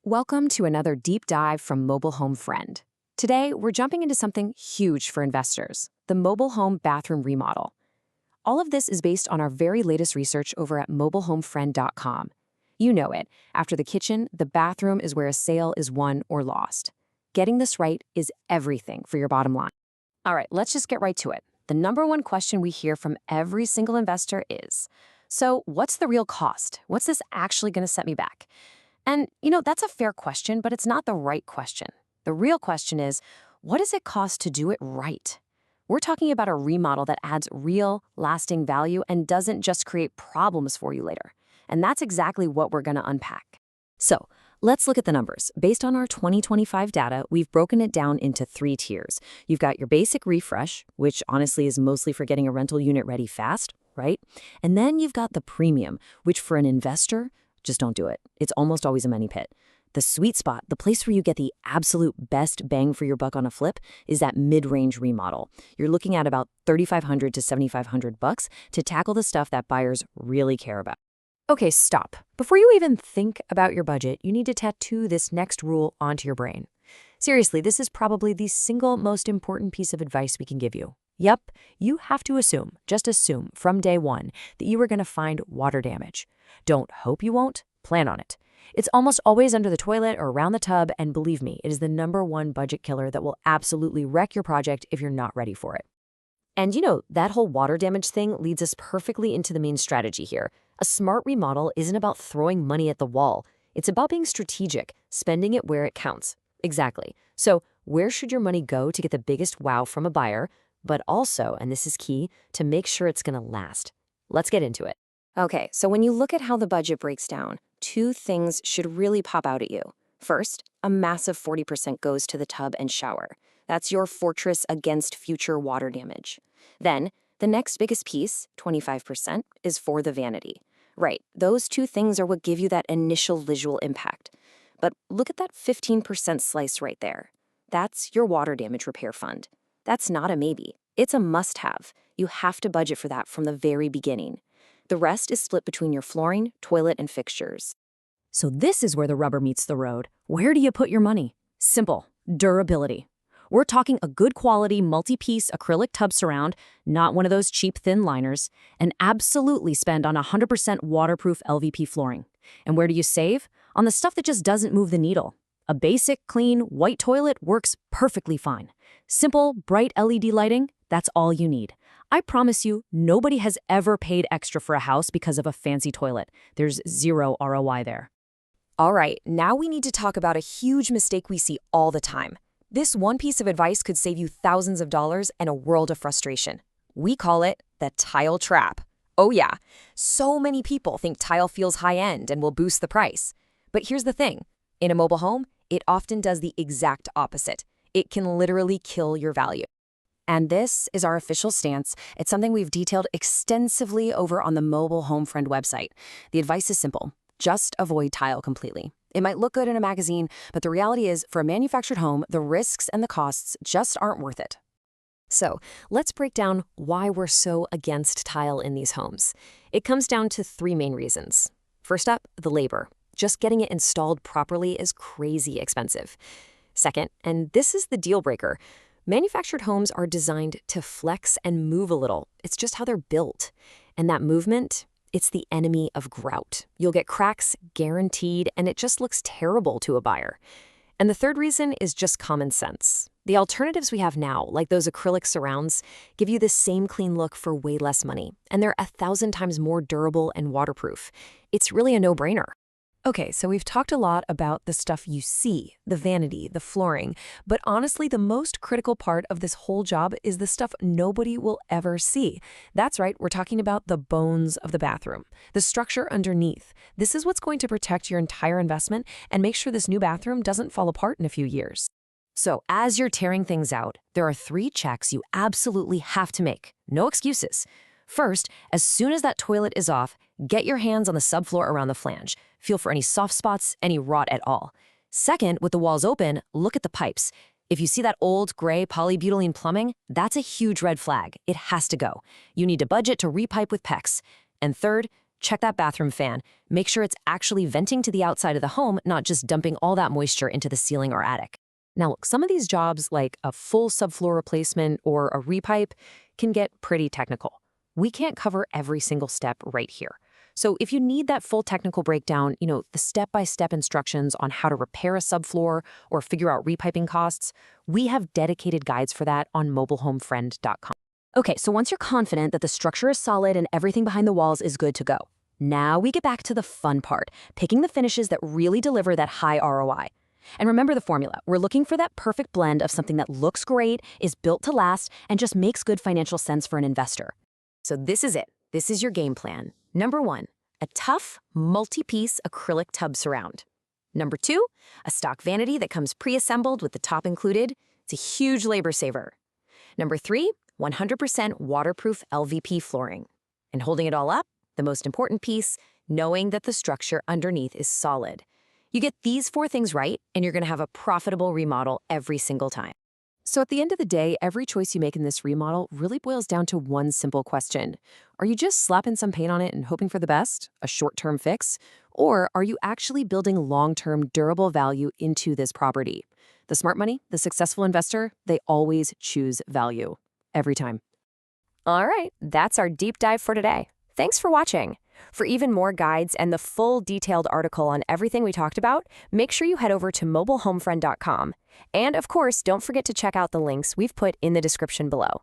Welcome to another deep dive from Mobile Home Friend. Today, we're jumping into something huge for investors, the mobile home bathroom remodel. All of this is based on our very latest research over at mobilehomefriend.com. You know it. After the kitchen, the bathroom is where a sale is won or lost. Getting this right is everything for your bottom line. All right, let's just get right to it. The number one question we hear from every single investor is, so what's the real cost? What's this actually going to set me back? And, that's a fair question, but it's not the right question. The real question is, what does it cost to do it right? We're talking about a remodel that adds real, lasting value and doesn't just create problems for you later. And that's exactly what we're going to unpack. So, let's look at the numbers. Based on our 2025 data, we've broken it down into 3 tiers. You've got your basic refresh, which honestly is mostly for getting a rental unit ready fast, right? And then you've got the premium, which for an investor, just don't do it. It's almost always a money pit. The sweet spot, the place where you get the absolute best bang for your buck on a flip, is that mid-range remodel. You're looking at about $3,500 to $7,500 to tackle the stuff that buyers really care about. Okay, stop. Before you even think about your budget, you need to tattoo this next rule onto your brain. Seriously, this is probably the single most important piece of advice we can give you. Yep, you have to assume, just assume from day one, that you are going to find water damage. Don't hope you won't, plan on it. It's almost always under the toilet or around the tub, and believe me, it is the #1 budget killer that will absolutely wreck your project if you're not ready for it. And that whole water damage thing leads us perfectly into the main strategy here. A smart remodel isn't about throwing money at the wall. It's about being strategic, spending it where it counts. Exactly. So where should your money go to get the biggest wow from a buyer, but also, and this is key, to make sure it's going to last? Let's get into it. Okay, so when you look at how the budget breaks down, 2 things should really pop out at you. First, a massive 40% goes to the tub and shower. That's your fortress against future water damage. Then, the next biggest piece, 25%, is for the vanity. Right, those 2 things are what give you that initial visual impact. But look at that 15% slice right there. That's your water damage repair fund. That's not a maybe. It's a must-have. You have to budget for that from the very beginning. The rest is split between your flooring, toilet, and fixtures. So this is where the rubber meets the road. Where do you put your money? Simple. Durability. We're talking a good quality multi-piece acrylic tub surround, not one of those cheap thin liners, and absolutely spend on 100% waterproof LVP flooring. And where do you save? On the stuff that just doesn't move the needle. A basic, clean, white toilet works perfectly fine. Simple, bright LED lighting, that's all you need. I promise you, nobody has ever paid extra for a house because of a fancy toilet. There's 0 ROI there. All right, now we need to talk about a huge mistake we see all the time. This one piece of advice could save you thousands of dollars and a world of frustration. We call it the tile trap. Oh yeah, so many people think tile feels high-end and will boost the price. But here's the thing. In a mobile home, it often does the exact opposite. It can literally kill your value. And this is our official stance. It's something we've detailed extensively over on the Mobile Home Friend website. The advice is simple. Just avoid tile completely. It might look good in a magazine, but the reality is, for a manufactured home, the risks and the costs just aren't worth it. So, let's break down why we're so against tile in these homes. It comes down to 3 main reasons. First up, the labor. Just getting it installed properly is crazy expensive. Second, and this is the deal breaker, manufactured homes are designed to flex and move a little. It's just how they're built. And that movement, it's the enemy of grout. You'll get cracks guaranteed, and it just looks terrible to a buyer. And the third reason is just common sense. The alternatives we have now, like those acrylic surrounds, give you the same clean look for way less money, and they're 1,000 times more durable and waterproof. It's really a no-brainer. Okay, so we've talked a lot about the stuff you see, the vanity, the flooring, but honestly, the most critical part of this whole job is the stuff nobody will ever see. That's right, we're talking about the bones of the bathroom, the structure underneath. This is what's going to protect your entire investment and make sure this new bathroom doesn't fall apart in a few years. So as you're tearing things out, there are 3 checks you absolutely have to make. No excuses. First, as soon as that toilet is off, get your hands on the subfloor around the flange. Feel for any soft spots, any rot at all. Second, with the walls open, look at the pipes. If you see that old gray polybutylene plumbing, that's a huge red flag. It has to go. You need to budget to repipe with PEX. And third, Check that bathroom fan. Make sure it's actually venting to the outside of the home, not just dumping all that moisture into the ceiling or attic. Now, look, some of these jobs, like a full subfloor replacement or a repipe, can get pretty technical. We can't cover every single step right here. So if you need that full technical breakdown, the step-by-step instructions on how to repair a subfloor or figure out repiping costs, we have dedicated guides for that on mobilehomefriend.com. Okay, so once you're confident that the structure is solid and everything behind the walls is good to go, now we get back to the fun part, picking the finishes that really deliver that high ROI. And remember the formula. We're looking for that perfect blend of something that looks great, is built to last, and just makes good financial sense for an investor. So this is it. This is your game plan. Number 1, a tough, multi-piece acrylic tub surround. Number 2, a stock vanity that comes pre-assembled with the top included. It's a huge labor saver. Number 3, 100% waterproof LVP flooring. And holding it all up, the most important piece, knowing that the structure underneath is solid. You get these 4 things right, and you're going to have a profitable remodel every single time. So at the end of the day, every choice you make in this remodel really boils down to one simple question. Are you just slapping some paint on it and hoping for the best, a short-term fix? Or are you actually building long-term durable value into this property? The smart money, the successful investor, they always choose value. Every time. All right, that's our deep dive for today. Thanks for watching. For even more guides and the full detailed article on everything we talked about, make sure you head over to mobilehomefriend.com. And of course, don't forget to check out the links we've put in the description below.